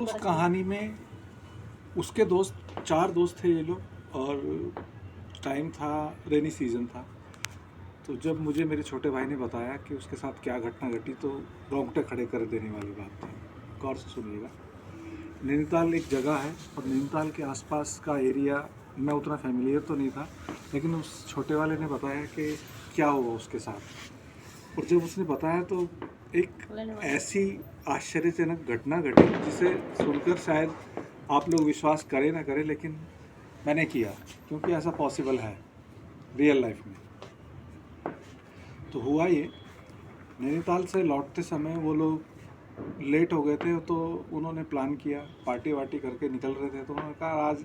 उस कहानी में उसके दोस्त 4 दोस्त थे ये लोग, और टाइम था, रेनी सीज़न था। तो जब मुझे मेरे छोटे भाई ने बताया कि उसके साथ क्या घटना घटी, तो रोंगटे खड़े कर देने वाली बात थी। गौर से सुनिएगा। नैनीताल एक जगह है, और नैनीताल के आसपास का एरिया मैं उतना फैमिलियर तो नहीं था, लेकिन उस छोटे वाले ने बताया कि क्या हुआ उसके साथ। और जब उसने बताया तो एक ऐसी आश्चर्यजनक घटना घटी जिसे सुनकर शायद आप लोग विश्वास करें ना करें, लेकिन मैंने किया, क्योंकि ऐसा पॉसिबल है रियल लाइफ में। तो हुआ ये, नैनीताल से लौटते समय वो लोग लेट हो गए थे, तो उन्होंने प्लान किया, पार्टी वार्टी करके निकल रहे थे। तो उन्होंने कहा आज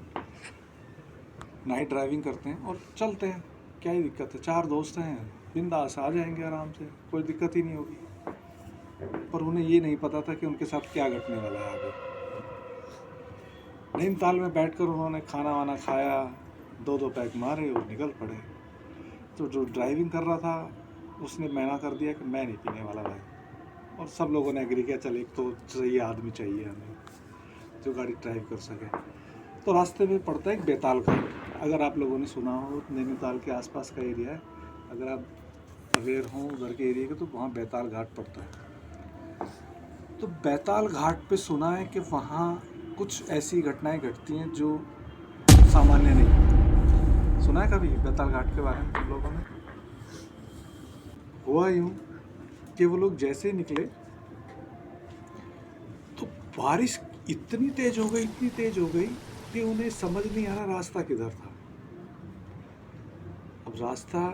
नाइट ड्राइविंग करते हैं और चलते हैं, क्या ही दिक्कत है, 4 दोस्त हैं, बिंदास आ जाएंगे आराम से, कोई दिक्कत ही नहीं होगी। पर उन्हें ये नहीं पता था कि उनके साथ क्या घटने वाला है आगे। नैनीताल में बैठकर उन्होंने खाना वाना खाया, 2-2 पैक मारे और निकल पड़े। तो जो ड्राइविंग कर रहा था उसने मना कर दिया कि मैं नहीं पीने वाला भाई, और सब लोगों ने एग्री किया, चल एक तो सही आदमी चाहिए हमें जो गाड़ी ड्राइव कर सके। तो रास्ते में पड़ता है एक बेताल घाट, अगर आप लोगों ने सुना हो, नैनीताल के आसपास का एरिया है, अगर आप अवेयर हों उधर के एरिया के, तो वहाँ बेताल घाट पड़ता है। तो बेताल घाट पे सुना है कि वहाँ कुछ ऐसी घटनाएं घटती हैं जो सामान्य नहीं। सुना है कभी बेताल घाट के बारे में तुम लोगों ने? हुआ यूँ कि वो लोग जैसे ही निकले तो बारिश इतनी तेज हो गई कि उन्हें समझ नहीं आ रहा रास्ता किधर था। अब रास्ता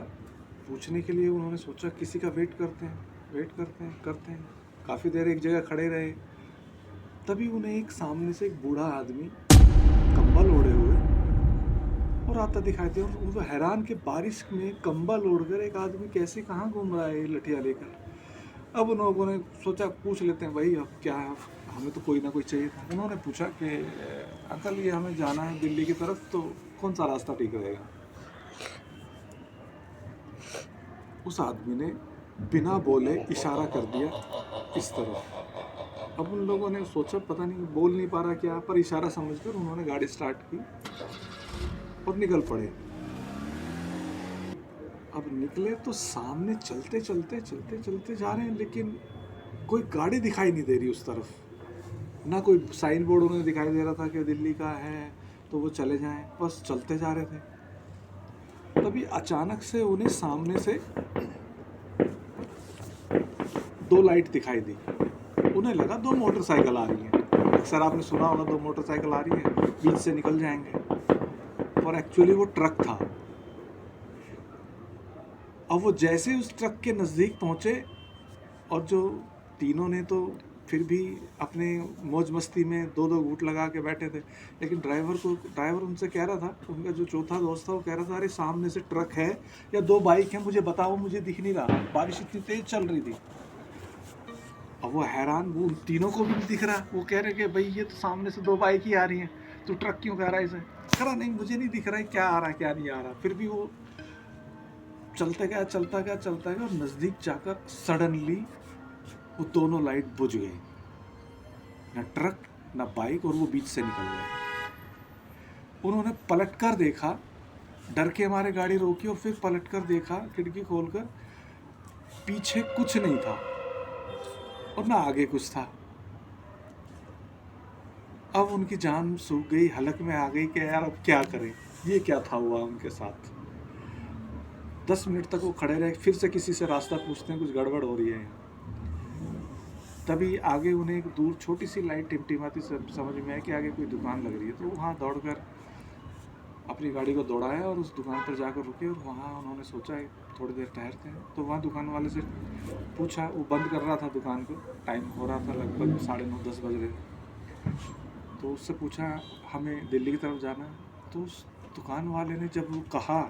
पूछने के लिए उन्होंने सोचा किसी का वेट करते हैं। काफ़ी देर एक जगह खड़े रहे, तभी उन्हें एक सामने से एक बूढ़ा आदमी कंबल ओढ़े हुए और आता दिखाई दिया। और उनको हैरान कि बारिश में कंबल ओढ़कर एक आदमी कैसे कहाँ घूम रहा है लठिया लेकर। अब उन लोगों ने सोचा पूछ लेते हैं, भाई अब क्या है, हमें तो कोई ना कोई चाहिए था। उन्होंने पूछा कि अंकल ये हमें जाना है दिल्ली की तरफ, तो कौन सा रास्ता ठीक रहेगा? उस आदमी ने बिना बोले इशारा कर दिया इस तरफ। अब उन लोगों ने सोचा पता नहीं बोल नहीं पा रहा क्या, पर इशारा समझकर उन्होंने गाड़ी स्टार्ट की और निकल पड़े। अब निकले तो सामने चलते चलते जा रहे हैं, लेकिन कोई गाड़ी दिखाई नहीं दे रही उस तरफ, ना कोई साइन बोर्ड उन्हें दिखाई दे रहा था कि दिल्ली का है तो वो चले जाएं, बस चलते जा रहे थे। तभी अचानक से उन्हें सामने से 2 लाइट दिखाई दी। उन्हें लगा 2 मोटरसाइकिल आ रही हैं। अक्सर आपने सुना होगा 2 मोटरसाइकिल आ रही है, बीच से निकल जाएंगे, और एक्चुअली वो ट्रक था। अब वो जैसे उस ट्रक के नज़दीक पहुँचे, और जो तीनों ने तो फिर भी अपने मौज मस्ती में 2-2 घूंट लगा के बैठे थे, लेकिन ड्राइवर उनसे कह रहा था, उनका जो चौथा दोस्त था वो कह रहा था, अरे सामने से ट्रक है या 2 बाइक हैं, मुझे बताओ, मुझे दिख नहीं रहा, बारिश इतनी तेज चल रही थी। अब वो हैरान, वो उन तीनों को भी नहीं दिख रहा, वो कह रहे कि भाई ये तो सामने से 2 बाइक ही आ रही हैं, तो ट्रक क्यों कह रहा है इसे? कह रहा नहीं मुझे नहीं दिख रहा है क्या आ रहा है क्या नहीं आ रहा। फिर भी वो चलता गया, और नज़दीक जाकर सडनली वो दोनों लाइट बुझ गई, ना ट्रक ना बाइक, और वो बीच से निकल गए। उन्होंने पलटकर देखा, डर के मारे गाड़ी रोकी और फिर पलटकर देखा, खिड़की खोलकर, पीछे कुछ नहीं था और ना आगे कुछ था। अब उनकी जान सूख गई, हलक में आ गई कि यार अब क्या करें, ये क्या था हुआ उनके साथ। 10 मिनट तक वो खड़े रहे, फिर से किसी से रास्ता पूछते हैं, कुछ गड़बड़ हो रही है। तभी आगे उन्हें एक दूर छोटी सी लाइट टिमटिमाती समझ में आया कि आगे कोई दुकान लग रही है। तो वहाँ दौड़कर अपनी गाड़ी को दौड़ाया और उस दुकान पर जाकर रुके, और वहाँ उन्होंने सोचा थोड़ी देर ठहरते हैं। तो वहाँ दुकान वाले से पूछा, वो बंद कर रहा था दुकान को, टाइम हो रहा था लगभग 9:30-10 बज रहे थे। तो उससे पूछा हमें दिल्ली की तरफ जाना है। तो उस दुकान वाले ने जब वो कहा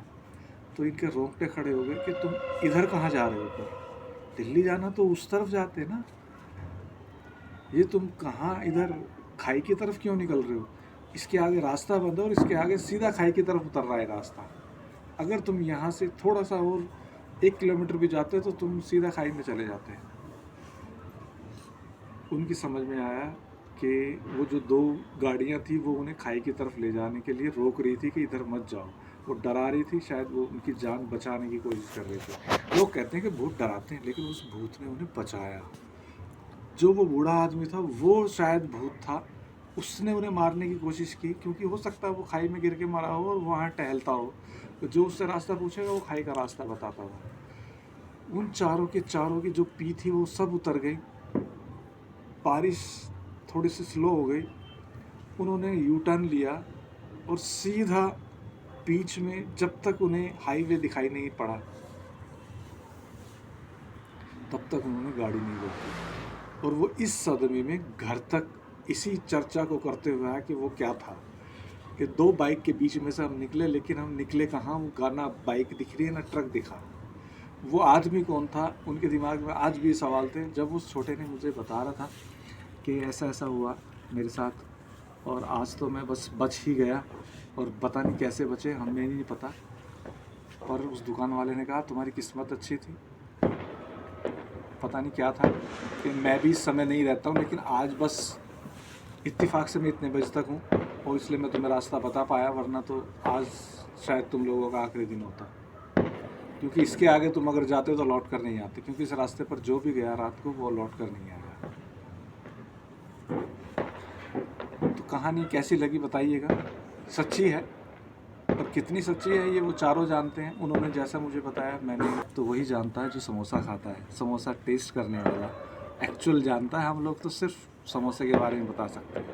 तो इनके रोंगटे खड़े हो गए कि तुम इधर कहाँ जा रहे हो? पर दिल्ली जाना तो उस तरफ जाते ना, ये तुम कहाँ इधर खाई की तरफ क्यों निकल रहे हो? इसके आगे रास्ता बंद है और इसके आगे सीधा खाई की तरफ उतर रहा है रास्ता। अगर तुम यहाँ से थोड़ा सा और 1 किलोमीटर भी जाते तो तुम सीधा खाई में चले जाते। उनकी समझ में आया कि वो जो 2 गाड़ियाँ थी वो उन्हें खाई की तरफ ले जाने के लिए रोक रही थी कि इधर मत जाओ। वो डरा रही थी, शायद वो उनकी जान बचाने की कोशिश कर रहे थे। लोग कहते हैं कि भूत डराते हैं, लेकिन उस भूत ने उन्हें बचाया। जो वो बूढ़ा आदमी था वो शायद भूत था, उसने उन्हें मारने की कोशिश की, क्योंकि हो सकता है वो खाई में गिर के मरा हो और वहाँ टहलता हो, तो जो उससे रास्ता पूछेगा वो खाई का रास्ता बताता हो। उन चारों के चारों की जो पी थी वो सब उतर गई। बारिश थोड़ी सी स्लो हो गई। उन्होंने यू टर्न लिया और सीधा बीच में, जब तक उन्हें हाईवे दिखाई नहीं पड़ा तब तक उन्होंने गाड़ी नहीं रोकी। और वो इस सदमे में घर तक इसी चर्चा को करते हुए आया कि वो क्या था, कि 2 बाइक के बीच में से हम निकले, लेकिन हम निकले कहाँ, वो गाना बाइक दिख रही है ना ट्रक दिखा। वो आदमी कौन था, उनके दिमाग में आज भी सवाल थे। जब उस छोटे ने मुझे बता रहा था कि ऐसा ऐसा हुआ मेरे साथ, और आज तो मैं बस बच ही गया, और पता नहीं कैसे बचे, हमें नहीं पता। पर उस दुकान वाले ने कहा तुम्हारी किस्मत अच्छी थी। पता नहीं क्या था कि मैं भी इस समय नहीं रहता हूँ, लेकिन आज बस इत्तेफाक से मैं इतने बजे तक हूँ, और इसलिए मैं तुम्हें रास्ता बता पाया, वरना तो आज शायद तुम लोगों का आखिरी दिन होता। क्योंकि इसके आगे तुम अगर जाते हो तो लौट कर नहीं आते, क्योंकि इस रास्ते पर जो भी गया रात को वो लौट कर नहीं आया। तो कहानी कैसी लगी बताइएगा। सच्ची है, पर कितनी सच्ची है ये वो चारों जानते हैं। उन्होंने जैसा मुझे बताया, मैंने तो वही जानता है जो समोसा खाता है, समोसा टेस्ट करने वाला एक्चुअल जानता है। हम लोग तो सिर्फ समोसे के बारे में बता सकते हैं।